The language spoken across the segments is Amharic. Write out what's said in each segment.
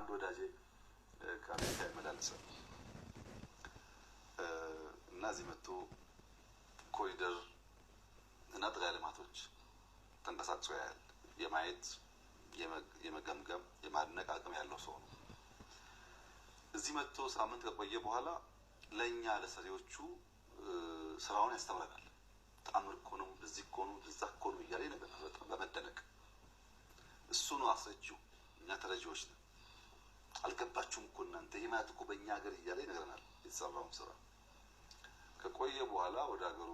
አንድ ወዳጄ ከአሜሪካ ይመላለሳል እና እዚህ መጥቶ ኮሪደር እና ጥራ ልማቶች ተንቀሳቅሶ ያያል። የማየት የመገምገም የማድነቅ አቅም ያለው ሰው ነው። እዚህ መጥቶ ሳምንት ከቆየ በኋላ ለኛ ለሰሪዎቹ ስራውን ያስተምረናል። ተአምር እኮ ነው፣ እዚህ እኮ ነው፣ እዛ እኮ ነው እያለ ይነግረናል። በጣም በመደነቅ እሱ ነው አስረጂው፣ እኛ ተረጂዎች ነን። አልገባችሁም እኮ እናንተ ይሄ ማለት እኮ በእኛ ሀገር እያለ ይነግረናል የተሰራውን ስራ። ከቆየ በኋላ ወደ ሀገሩ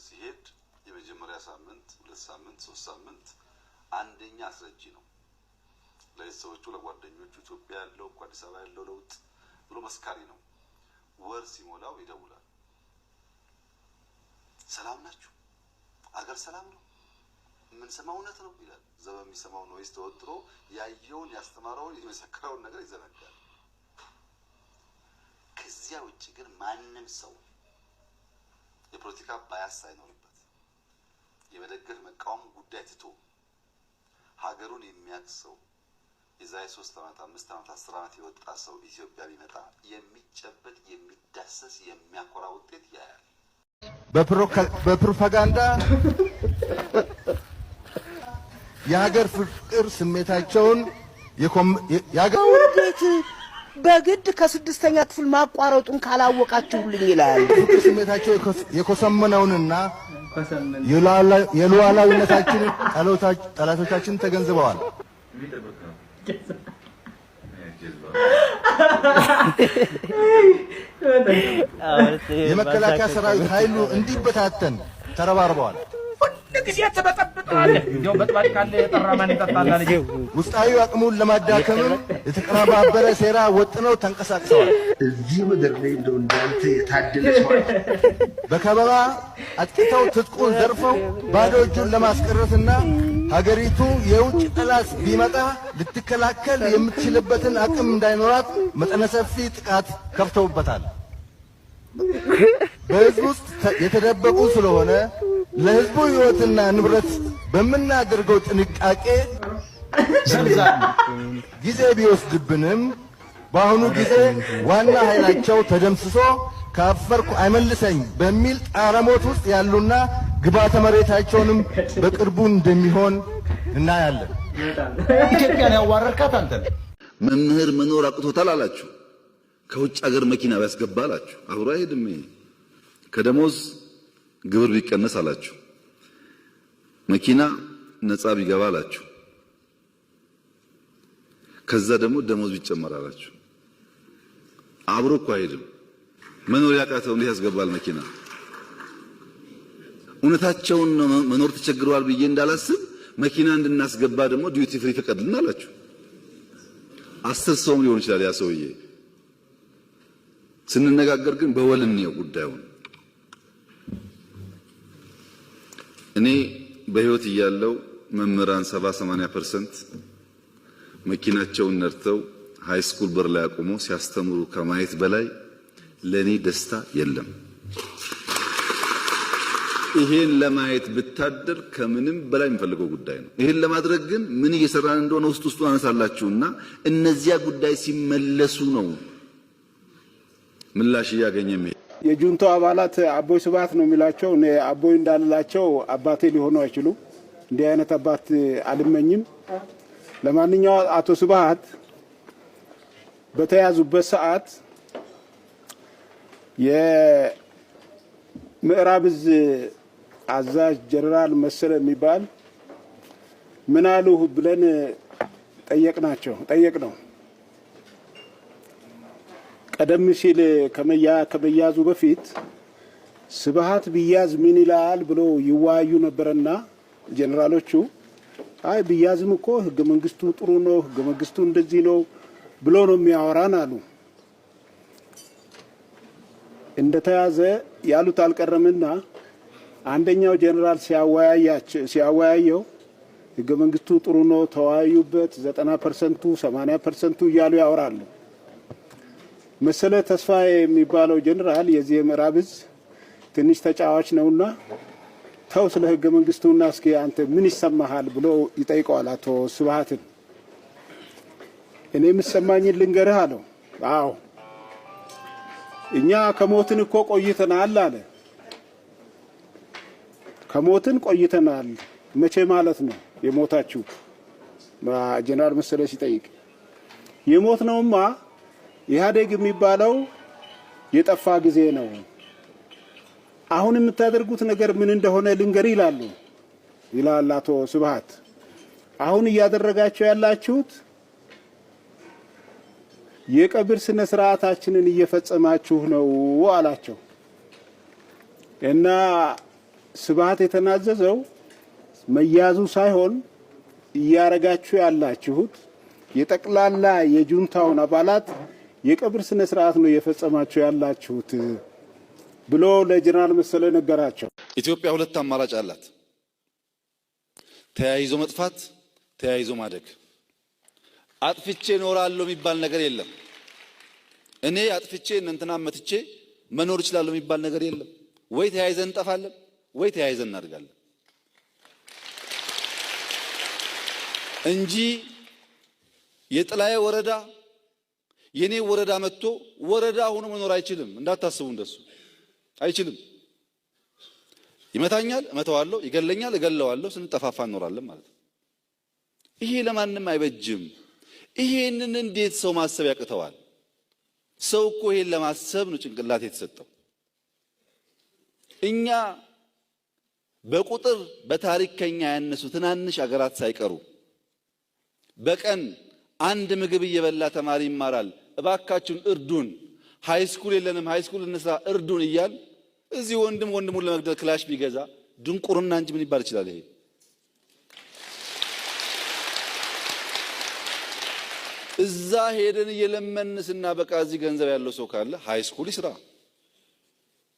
ሲሄድ የመጀመሪያ ሳምንት፣ 2 ሳምንት፣ 3 ሳምንት አንደኛ አስረጂ ነው ለሰዎቹ፣ ለጓደኞቹ። ኢትዮጵያ ያለው እኮ አዲስ አበባ ያለው ለውጥ ብሎ መስካሪ ነው። ወር ሲሞላው ይደውላል። ሰላም ናችሁ? አገር ሰላም ነው? ምን ሰማው እውነት ነው ይላል። ዘበ የሚሰማው ነው ተወጥሮ ያየውን ያስተማረውን የመሰከረውን ነገር ይዘነጋል። ከዚያ ውጪ ግን ማንም ሰው የፖለቲካ ባያስ ሳይኖርበት የመደገፍ መቃወም ጉዳይ ትቶ ሀገሩን የሚያክሰው የዛሬ 3 ዓመት 5 ዓመት 10 ዓመት የወጣ ሰው ኢትዮጵያ ቢመጣ የሚጨበጥ የሚዳሰስ የሚያኮራ ውጤት ያያል። በፕሮፓጋንዳ የሀገር ፍቅር ስሜታቸውን ያገውዴት በግድ ከ6ኛ ክፍል ማቋረጡን ካላወቃችሁልኝ ይላል። ፍቅር ስሜታቸው የኮሰመነውንና የሉዓላዊነታችን ጠላቶቻችን ተገንዝበዋል። የመከላከያ ሰራዊት ኃይሉ እንዲበታተን ተረባርበዋል። ውስጣዊ አቅሙን ለማዳከም የተቀነባበረ ሴራ ወጥነው ተንቀሳቅሰዋል። እዚህ ምድር ላይ እንደው እንዳንተ የታደለ ሰው በከበባ አጥቂተው ትጥቁን ዘርፈው ባዶ እጁን ለማስቀረትና ሀገሪቱ የውጭ ጠላት ቢመጣ ልትከላከል የምትችልበትን አቅም እንዳይኖራት መጠነ ሰፊ ጥቃት ከፍተውበታል። በህዝብ ውስጥ የተደበቁ ስለሆነ ለህዝቡ ህይወትና ንብረት በመናደርገው ጥንቃቄ ጊዜ ቢወስድብንም በአሁኑ ጊዜ ዋና ኃይላቸው ተደምስሶ ካፈርኩ አይመልሰኝ በሚል ጣረሞት ውስጥ ያሉና ግባተ መሬታቸውንም በቅርቡ እንደሚሆን እናያለን። ኢትዮጵያን ያዋረድካት አንተ መምህር መኖር አቅቶታል አላችሁ። ከውጭ ሀገር መኪና ቢያስገባ አላችሁ። አብሮ አይሄድም። ከደሞዝ ግብር ቢቀነስ አላችሁ። መኪና ነፃ ቢገባ አላችሁ። ከዛ ደግሞ ደሞዝ ቢጨመር አላችሁ። አብሮ እኮ አይሄድም። መኖር ያቃተው እንዴት ያስገባል መኪና? እውነታቸውን መኖር ተቸግረዋል ብዬ እንዳላስብ መኪና እንድናስገባ ደግሞ ዲዩቲ ፍሪ ፈቀድልን አላችሁ። 10 ሰውም ሊሆን ይችላል ያ ሰውዬ። ስንነጋገር ግን በወልን ነው ጉዳዩን። እኔ በህይወት እያለው መምህራን 70-80% መኪናቸውን ነርተው ሃይ ስኩል በር ላይ አቆመው ሲያስተምሩ ከማየት በላይ ለኔ ደስታ የለም። ይሄን ለማየት ብታደር ከምንም በላይ የሚፈልገው ጉዳይ ነው። ይሄን ለማድረግ ግን ምን እየሰራን እንደሆነ ውስጡ አነሳላችሁና እነዚያ ጉዳይ ሲመለሱ ነው ምላሽ ያገኘም። የጁንቶ አባላት አቦይ ስብሐት ነው የሚላቸው። እኔ አቦይ እንዳልላቸው አባቴ ሊሆኑ አይችሉም። እንዲህ አይነት አባት አልመኝም። ለማንኛውም አቶ ስብሐት በተያዙበት ሰዓት የምዕራብ ዕዝ አዛዥ ጀነራል መሰለ የሚባል ምን አሉ ብለን ጠየቅነው። ቀደም ሲል ከመያዙ በፊት ስብሐት ቢያዝ ምን ይላል ብሎ ይዋዩ ነበርና ጀነራሎቹ አይ ቢያዝም እኮ ህገ መንግስቱ ጥሩ ነው፣ ህገ መንግስቱ እንደዚህ ነው ብሎ ነው የሚያወራን አሉ። እንደተያዘ ያሉት አልቀረምና አንደኛው ጀነራል ሲያወያየው ህገ መንግስቱ ጥሩ ነው ተወያዩበት 90%፣ 80% እያሉ ያወራሉ። መሰለ ተስፋዬ የሚባለው ጀነራል የዚህ ምዕራብ ዕዝ ትንሽ ተጫዋች ነውና ተው ስለ ህገ መንግስቱና እስኪ አንተ ምን ይሰማሃል ብሎ ይጠይቀዋል አቶ ስብሐትን። እኔ የምሰማኝን ልንገርህ አለው። አዎ እኛ ከሞትን እኮ ቆይተናል አለ። ከሞትን ቆይተናል። መቼ ማለት ነው የሞታችሁ? ጀነራል መሰለ ሲጠይቅ የሞት ነውማ ኢህአዴግ የሚባለው የጠፋ ጊዜ ነው። አሁን የምታደርጉት ነገር ምን እንደሆነ ልንገር ይላል አቶ ስብሃት። አሁን እያደረጋችሁ ያላችሁት የቀብር ስነ ስርዓታችንን እየፈጸማችሁ ነው አላቸው። እና ስብሃት የተናዘዘው መያዙ ሳይሆን እያረጋችሁ ያላችሁት የጠቅላላ የጁንታውን አባላት የቀብር ስነ ስርዓት ነው እየፈጸማችሁ ያላችሁት ብሎ ለጀነራል መሰለ ነገራቸው። ኢትዮጵያ ሁለት አማራጭ አላት። ተያይዞ መጥፋት፣ ተያይዞ ማደግ። አጥፍቼ እኖራለሁ የሚባል ነገር የለም። እኔ አጥፍቼ እንትና መትቼ መኖር እችላለሁ የሚባል ነገር የለም። ወይ ተያይዘን እንጠፋለን ወይ ተያይዘን እናድጋለን እንጂ የጥላዬ ወረዳ የኔ ወረዳ መጥቶ ወረዳ ሆኖ መኖር አይችልም። እንዳታስቡ እንደሱ አይችልም። ይመታኛል፣ እመታዋለሁ፣ ይገለኛል፣ እገለዋለሁ፣ ስንጠፋፋ እንኖራለን ማለት ነው። ይሄ ለማንም አይበጅም። ይሄንን እንዴት ሰው ማሰብ ያቅተዋል? ሰው እኮ ይሄን ለማሰብ ነው ጭንቅላት የተሰጠው። እኛ በቁጥር በታሪክ ከኛ ያነሱ ትናንሽ አገራት ሳይቀሩ በቀን አንድ ምግብ እየበላ ተማሪ ይማራል። እባካችሁን እርዱን፣ ሃይስኩል የለንም፣ ሃይስኩል እንስራ፣ እርዱን እያል እዚህ ወንድሙን ለመግደል ክላሽ ቢገዛ ድንቁርና እንጂ ምን ይባል ይችላል? ይሄ እዛ ሄደን እየለመንስና በቃ እዚህ ገንዘብ ያለው ሰው ካለ ሃይስኩል ይስራ፣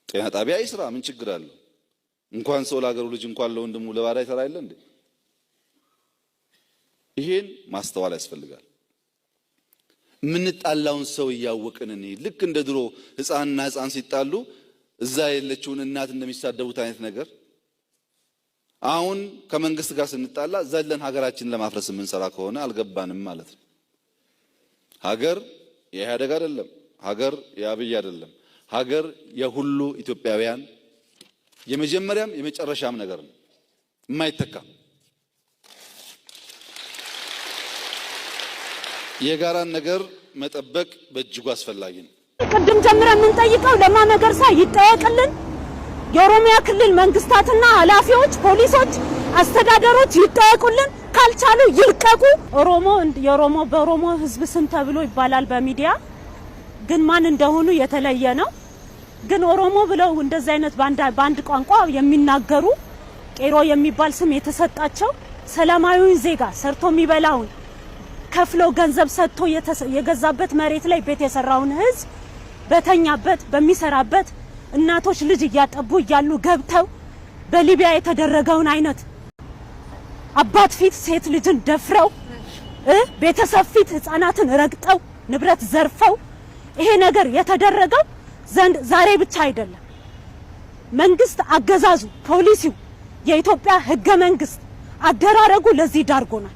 ጤና ጣቢያ ይስራ፣ ምን ችግር አለው? እንኳን ሰው ለሀገሩ ልጅ እንኳን ለወንድሙ ለባዳ ይሰራ አይደል እንዴ? ይሄን ማስተዋል ያስፈልጋል። የምንጣላውን ሰው እያወቅን እኔ ልክ እንደ ድሮ ህፃንና ህፃን ሲጣሉ እዛ የለችውን እናት እንደሚሳደቡት አይነት ነገር አሁን ከመንግስት ጋር ስንጣላ ዘለን ሀገራችንን ለማፍረስ የምንሰራ ከሆነ አልገባንም ማለት ነው። ሀገር የኢህአዴግ አይደለም፣ ሀገር የአብይ አይደለም። ሀገር የሁሉ ኢትዮጵያውያን የመጀመሪያም የመጨረሻም ነገር ነው፣ የማይተካ የጋራን ነገር መጠበቅ በእጅጉ አስፈላጊ ነው። ቅድም ጀምረን የምንጠይቀው ለማ መገርሳ ይጠየቅልን። የኦሮሚያ ክልል መንግስታትና ኃላፊዎች፣ ፖሊሶች፣ አስተዳደሮች ይጠየቁልን። ካልቻሉ ይልቀቁ። የኦሮሞ በኦሮሞ ህዝብ ስም ተብሎ ይባላል በሚዲያ ግን ማን እንደሆኑ የተለየ ነው። ግን ኦሮሞ ብለው እንደዚህ አይነት ባንድ ቋንቋ የሚናገሩ ቄሮ የሚባል ስም የተሰጣቸው ሰላማዊውን ዜጋ ሰርቶ የሚበላውን ከፍሎ ገንዘብ ሰጥቶ የገዛበት መሬት ላይ ቤት የሰራውን ህዝብ በተኛበት በሚሰራበት እናቶች ልጅ እያጠቡ እያሉ ገብተው በሊቢያ የተደረገውን አይነት አባት ፊት ሴት ልጅን ደፍረው ቤተሰብ ፊት ህፃናትን ረግጠው ንብረት ዘርፈው ይሄ ነገር የተደረገው ዘንድ ዛሬ ብቻ አይደለም። መንግስት አገዛዙ፣ ፖሊሲው፣ የኢትዮጵያ ህገ መንግስት አደራረጉ ለዚህ ዳርጎናል።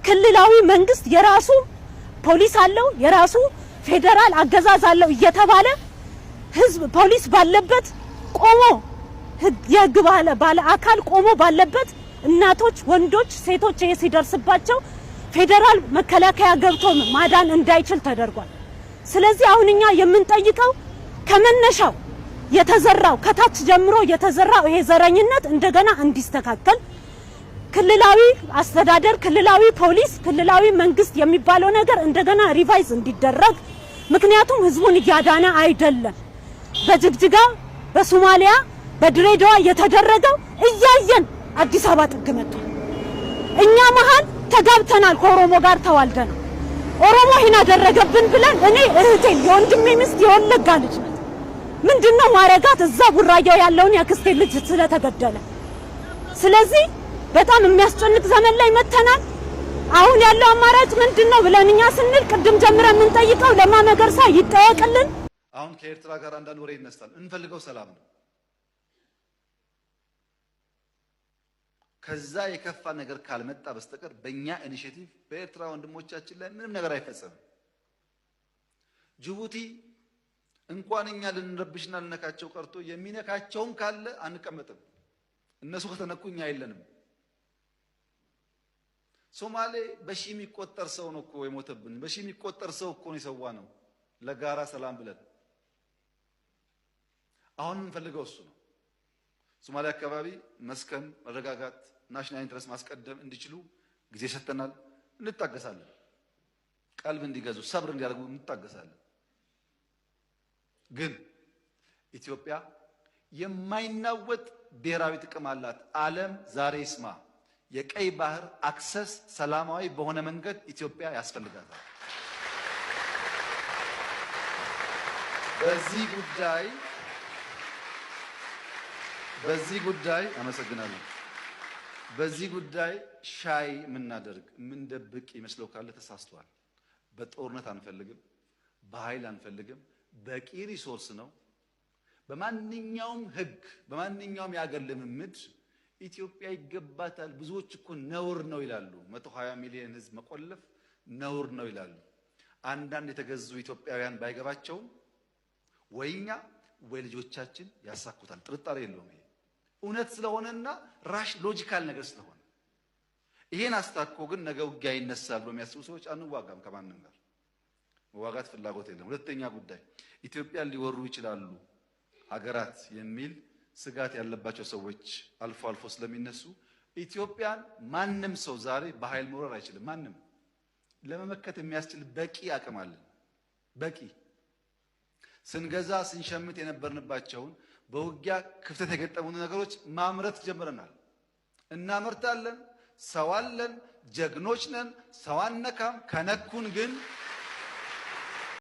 ክልላዊ መንግስት የራሱ ፖሊስ አለው፣ የራሱ ፌደራል አገዛዝ አለው እየተባለ ህዝብ ፖሊስ ባለበት ቆሞ የህግ ባለ አካል ቆሞ ባለበት እናቶች፣ ወንዶች፣ ሴቶች ሲደርስባቸው ፌደራል መከላከያ ገብቶ ማዳን እንዳይችል ተደርጓል። ስለዚህ አሁን እኛ የምንጠይቀው ከመነሻው የተዘራው ከታች ጀምሮ የተዘራው ይሄ ዘረኝነት እንደገና እንዲስተካከል ክልላዊ አስተዳደር፣ ክልላዊ ፖሊስ፣ ክልላዊ መንግስት የሚባለው ነገር እንደገና ሪቫይዝ እንዲደረግ። ምክንያቱም ህዝቡን እያዳነ አይደለም። በጅግጅጋ፣ በሶማሊያ፣ በድሬዳዋ የተደረገው እያየን አዲስ አበባ ጥግ መጥቷል። እኛ መሀል ተጋብተናል፣ ከኦሮሞ ጋር ተዋልደናል። ኦሮሞ ይሄን አደረገብን ብለን እኔ እህቴን የወንድሜ ሚስት የወለጋ ልጅ ናት። ምንድነው ማረጋት እዛ ቡራያው ያለውን ያክስቴ ልጅ ስለተገደለ። ስለዚህ በጣም የሚያስጨንቅ ዘመን ላይ መተናል። አሁን ያለው አማራጭ ምንድነው ብለን እኛ ስንል ቅድም ጀምረን የምንጠይቀው ለማ መገርሳ ይጠየቅልን። አሁን ከኤርትራ ጋር አንዳንድ ወሬ ይነሳል። እንፈልገው ሰላም ነው። ከዛ የከፋ ነገር ካልመጣ በስተቀር በእኛ ኢኒሼቲቭ በኤርትራ ወንድሞቻችን ላይ ምንም ነገር አይፈጸምም። ጅቡቲ እንኳን እኛ ልንረብሽና ልነካቸው ቀርቶ የሚነካቸውም ካለ አንቀመጥም። እነሱ ከተነኩ እኛ የለንም። ሶማሌ በሺ የሚቆጠር ሰው ነው እኮ የሞተብን። በሺ የሚቆጠር ሰው እኮ ነው የሰዋ ነው ለጋራ ሰላም ብለን። አሁን የምንፈልገው እሱ ነው። ሶማሌ አካባቢ መስከን፣ መረጋጋት፣ ናሽናል ኢንትረስት ማስቀደም እንዲችሉ ጊዜ ሰጥተናል። እንታገሳለን። ቀልብ እንዲገዙ ሰብር እንዲያደርጉ እንታገሳለን። ግን ኢትዮጵያ የማይናወጥ ብሔራዊ ጥቅም አላት። ዓለም ዛሬ ይስማ። የቀይ ባህር አክሰስ ሰላማዊ በሆነ መንገድ ኢትዮጵያ ያስፈልጋታል። በዚህ ጉዳይ አመሰግናለሁ። በዚህ ጉዳይ ሻይ የምናደርግ የምንደብቅ ይመስለው ካለ ተሳስቷል። በጦርነት አንፈልግም፣ በኃይል አንፈልግም። በቂ ሪሶርስ ነው። በማንኛውም ህግ፣ በማንኛውም የአገር ልምምድ ኢትዮጵያ ይገባታል። ብዙዎች እኮ ነውር ነው ይላሉ። 120 ሚሊዮን ህዝብ መቆለፍ ነውር ነው ይላሉ። አንዳንድ የተገዙ ኢትዮጵያውያን ባይገባቸውም ወይኛ ወይ ልጆቻችን ያሳኩታል። ጥርጣሬ የለውም። ይሄ እውነት ስለሆነና ራሽ ሎጂካል ነገር ስለሆነ ይሄን አስታኮ ግን ነገ ውጊያ ይነሳል ብሎ የሚያስቡ ሰዎች አንዋጋም። ከማንም ጋር መዋጋት ፍላጎት የለም። ሁለተኛ ጉዳይ ኢትዮጵያን ሊወሩ ይችላሉ ሀገራት የሚል ስጋት ያለባቸው ሰዎች አልፎ አልፎ ስለሚነሱ ኢትዮጵያን ማንም ሰው ዛሬ በኃይል መውረር አይችልም። ማንም ለመመከት የሚያስችል በቂ አቅም አለን። በቂ ስንገዛ ስንሸምት የነበርንባቸውን በውጊያ ክፍተት የገጠሙን ነገሮች ማምረት ጀምረናል። እናመርታለን። ሰው አለን። ጀግኖች ነን። ሰው አነካም። ከነኩን ግን